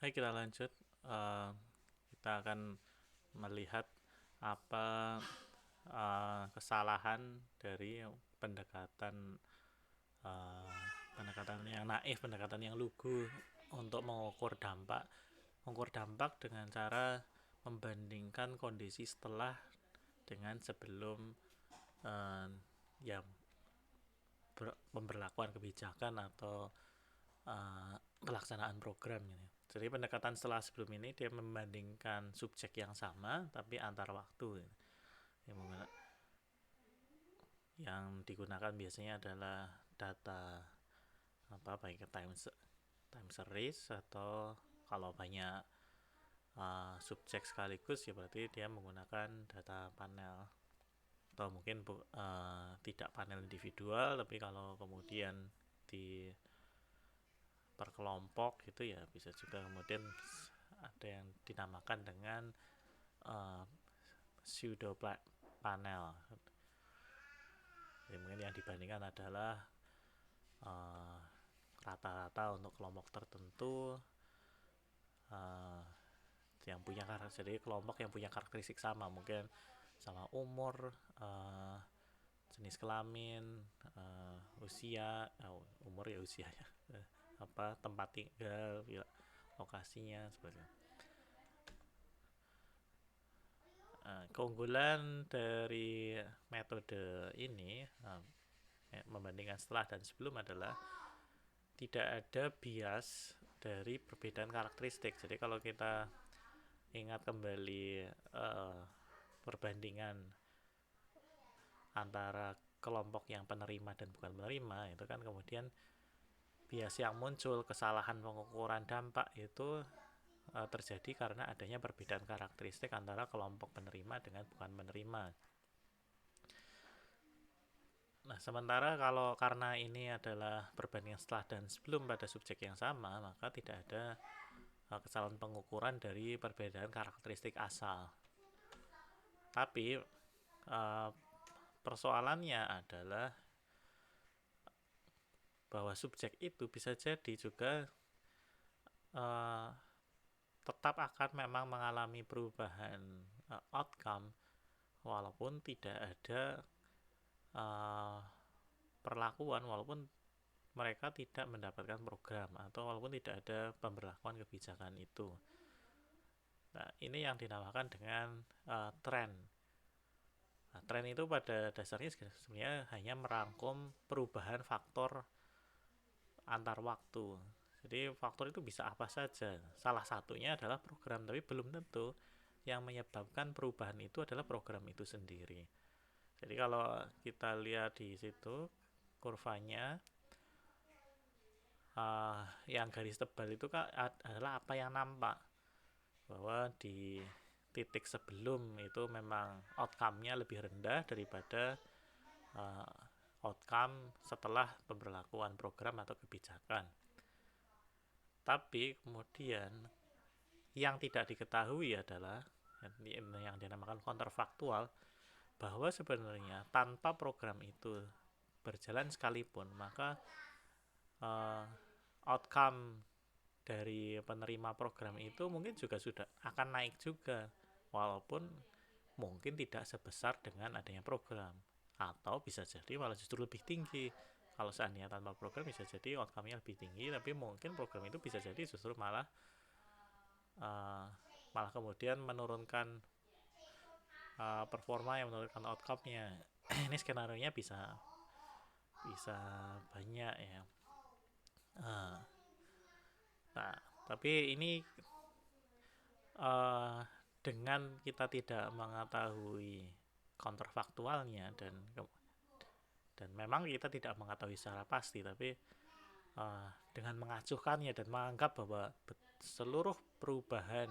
Hai, kita lanjut. Eh, kita akan melihat apa kesalahan dari pendekatan eh, pendekatan yang naif, pendekatan yang lugu untuk mengukur dampak dengan cara membandingkan kondisi setelah dengan sebelum eh, ya pemberlakuan kebijakan atau pelaksanaan program ini. Jadi pendekatan setelah sebelum ini dia membandingkan subjek yang sama tapi antar waktu. Yang digunakan biasanya adalah data apa baik time series atau kalau banyak subjek sekaligus ya berarti dia menggunakan data panel atau mungkin tidak panel individual tapi kalau kemudian di per kelompok gitu ya bisa juga kemudian ada yang dinamakan dengan uh, pseudo panel. Jadi mungkin yang dibandingkan adalah uh, rata-rata untuk kelompok tertentu uh, yang punya jadi kelompok yang punya karakteristik sama mungkin sama umur, jenis kelamin, usia, umur ya usia ya, apa tempat tinggal, lokasinya seperti itu. Keunggulan dari metode ini membandingkan setelah dan sebelum adalah tidak ada bias dari perbedaan karakteristik. Jadi kalau kita ingat kembali perbandingan antara kelompok yang penerima dan bukan penerima itu kan kemudian bias yang muncul kesalahan pengukuran dampak itu terjadi karena adanya perbedaan karakteristik antara kelompok penerima dengan bukan penerima. Nah, sementara kalau karena ini adalah perbandingan setelah dan sebelum pada subjek yang sama, maka tidak ada kesalahan pengukuran dari perbedaan karakteristik asal. Tapi persoalannya adalah bahwa subjek itu bisa jadi juga uh, tetap akan memang mengalami perubahan outcome walaupun tidak ada uh, perlakuan, walaupun mereka tidak mendapatkan program atau walaupun tidak ada pemberlakuan kebijakan itu. Nah, ini yang dinamakan dengan tren. Nah, tren itu pada dasarnya sebenarnya hanya merangkum perubahan faktor antar waktu. Jadi faktor itu bisa apa saja. Salah satunya adalah program, tapi belum tentu yang menyebabkan perubahan itu adalah program itu sendiri. Jadi kalau kita lihat di situ kurvanya, yang garis tebal itu kan adalah apa yang nampak, bahwa di titik sebelum itu memang outcome-nya lebih rendah daripada uh, outcome setelah pemberlakuan program atau kebijakan. Tapi kemudian yang tidak diketahui adalah yang dinamakan counterfaktual, bahwa sebenarnya tanpa program itu berjalan sekalipun maka uh, outcome dari penerima program itu mungkin juga sudah akan naik juga walaupun mungkin tidak sebesar dengan adanya program atau bisa jadi malah justru lebih tinggi. Kalau seandainya tanpa program bisa jadi outcome-nya lebih tinggi tapi mungkin program itu bisa jadi justru malah uh, malah kemudian menurunkan performa yang menurunkan outcome-nya. Ini skenario nya bisa bisa banyak ya. uh, nah tapi ini uh, dengan kita tidak mengetahui counterfaktualnya dan memang kita tidak mengetahui secara pasti tapi dengan mengacuhkannya dan menganggap bahwa seluruh perubahan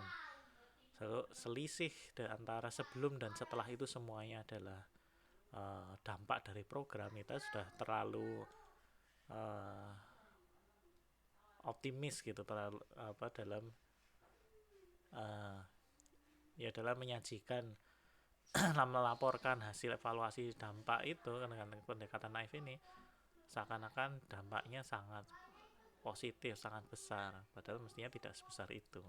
selisih antara sebelum dan setelah itu semuanya adalah dampak dari program, kita sudah terlalu uh, optimis gitu terlalu apa dalam uh, ya dalam menyajikan melaporkan hasil evaluasi dampak itu dengan pendekatan naif ini seakan-akan dampaknya sangat positif sangat besar, padahal mestinya tidak sebesar itu.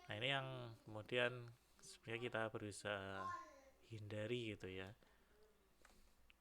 Nah ini yang kemudian sebenarnya kita berusaha hindari gitu ya.